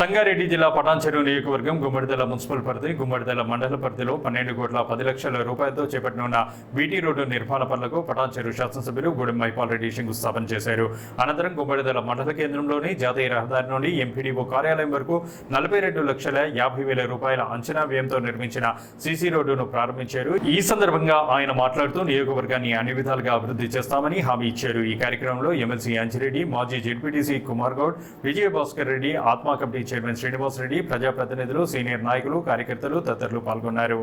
సంగారెడ్డి జిల్లా పటాన్చెరు నియోజకవర్గం గుమ్మడిదల మున్సిపల్ పరిధి గుమ్మడిదల మండల పరిధిలో 12,10,00,000 రూపాయలతో చేపట్టనున్న బీటీ రోడ్డు నిర్మాణ పనులకు పటాన్చెరు శాసనసభ్యులు గూడెం మైపాల్ రెడ్డి శంకుస్థాపన చేశారు. అనంతరం గుమ్మడిదల మండల కేంద్రంలోని జాతీయ రహదారి నుండి ఎంపీడీఓ కార్యాలయం వరకు 42,50,000 రూపాయల అంచనా వ్యయంతో నిర్మించిన సీసీ రోడ్డును ప్రారంభించారు. ఈ సందర్భంగా ఆయన మాట్లాడుతూ నియోజకవర్గాన్ని అన్ని విధాలుగా అభివృద్ధి చేస్తామని హామీ ఇచ్చారు. ఈ కార్యక్రమంలో ఎమ్మెల్సీ అంజిరెడ్డి, మాజీ జెడ్పీటీసీ కుమార్ గౌడ్, విజయభాస్కర్ రెడ్డి, ఆత్మ కమిటీ చైర్మన్ శ్రీనివాస్ రెడ్డి, ప్రజాప్రతినిధులు, సీనియర్ నాయకులు, కార్యకర్తలు తదితరులు పాల్గొన్నారు.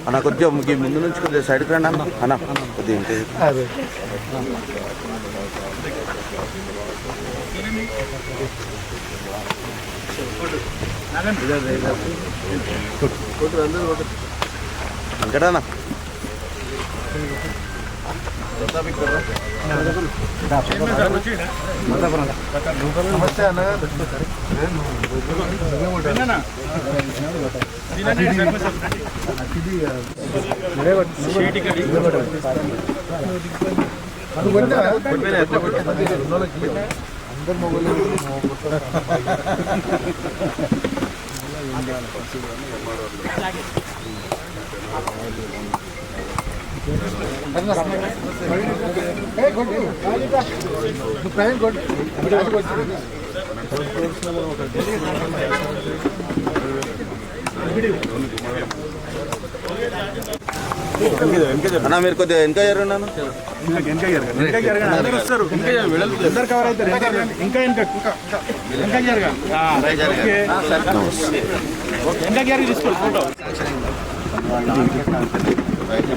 అన్న కొద్దిగా ముందు నుంచి కొద్దిగా సైడ్కి రండి అన్న కొద్దిగా ఇంకటన్నా నమస్తే అన్న. అందరు మొగలు అన్న మీరు కొద్దిగా వెనక జరుగున్నాను కవర్ అవుతారు. ఇంకా తీసుకోండి.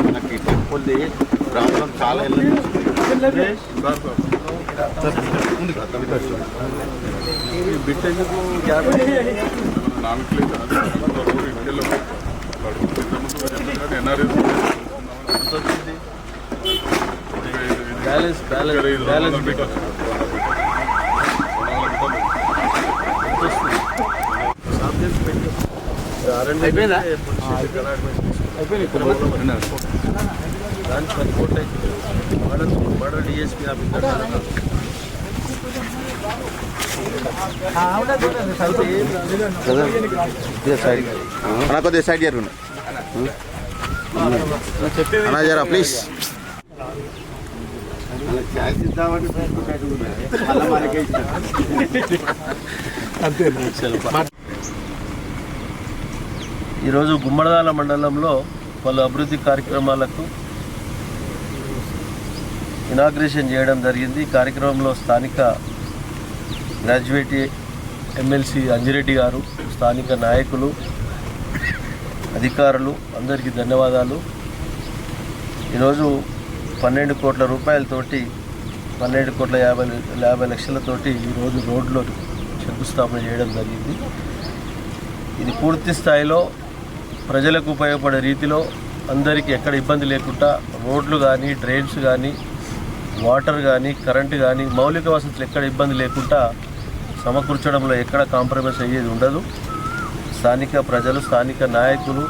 మనకి టెంపుల్ది ప్రాబ్లం చాలా బిట్ ఎందుకు అయిపోయిందా? దానికి 10 కోట్లు అయితే డిఎస్పీ ఆఫీసర్ కొద్దిగా సైడ్ జరుగున్నా అన్నా జరా ప్లీజ్. ఈరోజు గుమ్మడిదల మండలంలో పలు అభివృద్ధి కార్యక్రమాలకు ఇనాగ్రేషన్ చేయడం జరిగింది. ఈ కార్యక్రమంలో స్థానిక గ్రాడ్యుయేట్ ఎమ్మెల్సీ అంజిరెడ్డి గారు, స్థానిక నాయకులు, అధికారులు అందరికీ ధన్యవాదాలు. ఈరోజు 12 కోట్ల రూపాయలతోటి 12,50,00,000 లక్షలతోటి ఈరోజు రోడ్లో శంకుస్థాపన చేయడం జరిగింది. ఇది పూర్తి స్థాయిలో ప్రజలకు ఉపయోగపడే రీతిలో అందరికీ ఎక్కడ ఇబ్బంది లేకుండా రోడ్లు కానీ, డ్రైన్స్ కానీ, వాటర్ కానీ, కరెంటు కానీ, మౌలిక వసతులు ఎక్కడ ఇబ్బంది లేకుండా సమకూర్చడంలో ఎక్కడ కాంప్రమైజ్ అయ్యేది ఉండదు. స్థానిక ప్రజలు, స్థానిక నాయకులు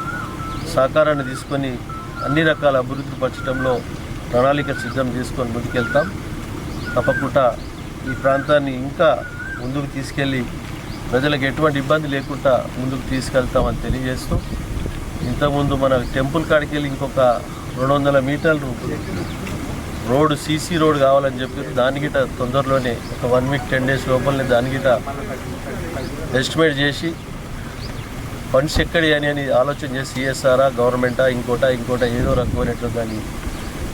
సహకారాన్ని తీసుకొని అన్ని రకాల అభివృద్ధి పరచడంలో ప్రణాళిక సిద్ధం చేసుకొని ముందుకెళ్తాం. తప్పకుండా ఈ ప్రాంతాన్ని ఇంకా ముందుకు తీసుకెళ్ళి ప్రజలకు ఎటువంటి ఇబ్బంది లేకుండా ముందుకు తీసుకెళ్తామని తెలియజేస్తూ, ఇంతకుముందు మన టెంపుల్ కాడికి వెళ్ళి ఇంకొక 200 మీటర్లు రోడ్డు సీసీ రోడ్ కావాలని చెప్పి దానికిట తొందరలోనే ఒక 1 వీక్ 10 డేస్ లోపలనే దానికిట ఎస్టిమేట్ చేసి ఫండ్స్ ఎక్కడి అని ఆలోచన చేసి సిఎస్ఆరా, గవర్నమెంటా, ఇంకోటా ఏదో రకమైనట్లు కానీ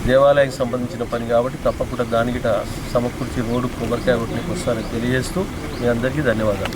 దేవాలయానికి సంబంధించిన పని కాబట్టి తప్పకుండా దానికిట సమకూర్చి రోడ్డు కొబ్బరికాయ కొట్టుకు వస్తారని తెలియజేస్తూ మీ అందరికీ ధన్యవాదాలు.